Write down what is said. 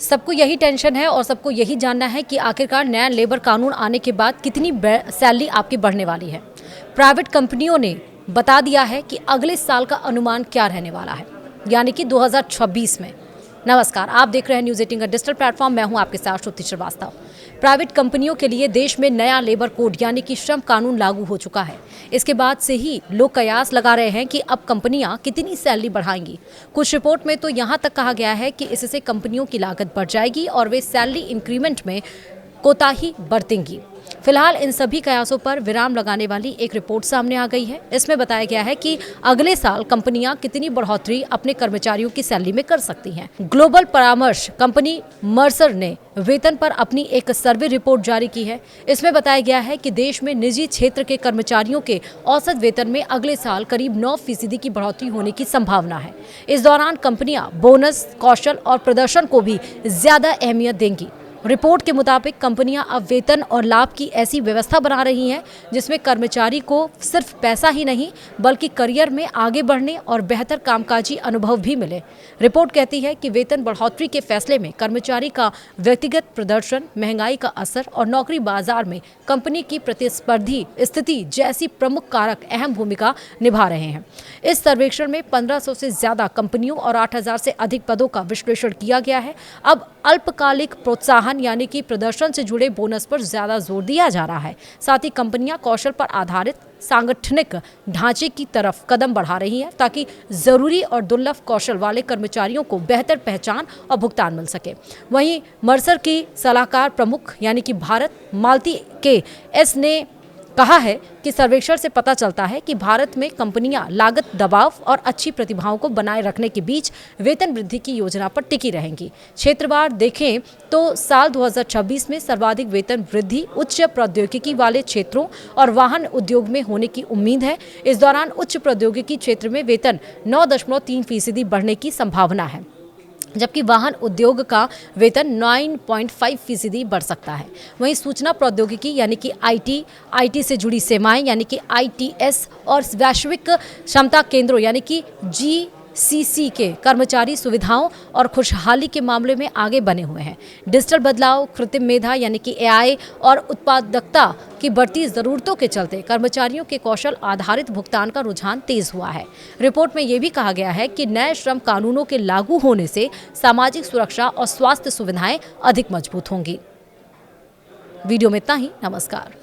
सबको यही टेंशन है और सबको यही जानना है कि आखिरकार नया लेबर कानून आने के बाद कितनी सैलरी आपकी बढ़ने वाली है। प्राइवेट कंपनियों ने बता दिया है कि अगले साल का अनुमान क्या रहने वाला है, यानी कि 2026 में। नमस्कार, आप देख रहे हैं न्यूज़ 18 का डिजिटल प्लेटफॉर्म। मैं हूं आपके साथ श्रुति श्रीवास्तव। प्राइवेट कंपनियों के लिए देश में नया लेबर कोड यानी कि श्रम कानून लागू हो चुका है। इसके बाद से ही लोग कयास लगा रहे हैं कि अब कंपनियां कितनी सैलरी बढ़ाएंगी। कुछ रिपोर्ट में तो यहां तक कहा गया है कि इससे कंपनियों की लागत बढ़ जाएगी और वे सैलरी इंक्रीमेंट में कोताही बरतेंगी। फिलहाल इन सभी कयासों पर विराम लगाने वाली एक रिपोर्ट सामने आ गई है। इसमें बताया गया है कि अगले साल कंपनियां कितनी बढ़ोतरी अपने कर्मचारियों की सैलरी में कर सकती हैं। ग्लोबल परामर्श कंपनी मर्सर ने वेतन पर अपनी एक सर्वे रिपोर्ट जारी की है। इसमें बताया गया है कि देश में निजी क्षेत्र के कर्मचारियों के औसत वेतन में अगले साल करीब 9% की बढ़ोतरी होने की संभावना है। इस दौरान कंपनियां बोनस, कौशल और प्रदर्शन को भी ज्यादा अहमियत देंगी। रिपोर्ट के मुताबिक कंपनियां अब वेतन और लाभ की ऐसी व्यवस्था बना रही हैं जिसमें कर्मचारी को सिर्फ पैसा ही नहीं बल्कि करियर में आगे बढ़ने और बेहतर कामकाजी अनुभव भी मिले। रिपोर्ट कहती है कि वेतन बढ़ोतरी के फैसले में कर्मचारी का व्यक्तिगत प्रदर्शन, महंगाई का असर और नौकरी बाजार में कंपनी की प्रतिस्पर्धी स्थिति जैसी प्रमुख कारक अहम भूमिका निभा रहे हैं। इस सर्वेक्षण में 1500 से ज्यादा कंपनियों और 8000 से अधिक पदों का विश्लेषण किया गया है। अब अल्पकालिक प्रोत्साहन यानी कि प्रदर्शन से जुड़े बोनस पर ज्यादा जोर दिया जा रहा है। साथ ही कंपनियां कौशल पर आधारित सांगठनिक ढांचे की तरफ कदम बढ़ा रही हैं ताकि जरूरी और दुर्लभ कौशल वाले कर्मचारियों को बेहतर पहचान और भुगतान मिल सके। वहीं मर्सर की सलाहकार प्रमुख यानी कि भारत मालती के एस ने कहा है कि सर्वेक्षण से पता चलता है कि भारत में कंपनियां लागत दबाव और अच्छी प्रतिभाओं को बनाए रखने के बीच वेतन वृद्धि की योजना पर टिकी रहेंगी। क्षेत्रवार देखें तो साल 2026 में सर्वाधिक वेतन वृद्धि उच्च प्रौद्योगिकी वाले क्षेत्रों और वाहन उद्योग में होने की उम्मीद है। इस दौरान उच्च प्रौद्योगिकी क्षेत्र में वेतन 9.3% बढ़ने की संभावना है, जबकि वाहन उद्योग का वेतन 9.5% बढ़ सकता है। वहीं सूचना प्रौद्योगिकी यानी कि आईटी से जुड़ी सेवाएं यानी कि आईटीएस और वैश्विक क्षमता केंद्रों यानी कि जीसीसी के कर्मचारी सुविधाओं और खुशहाली के मामले में आगे बने हुए हैं। डिजिटल बदलाव, कृत्रिम मेधा यानी कि एआई और उत्पादकता की बढ़ती जरूरतों के चलते कर्मचारियों के कौशल आधारित भुगतान का रुझान तेज हुआ है। रिपोर्ट में यह भी कहा गया है कि नए श्रम कानूनों के लागू होने से सामाजिक सुरक्षा और स्वास्थ्य सुविधाएं अधिक मजबूत होंगी। वीडियो में इतना ही। नमस्कार।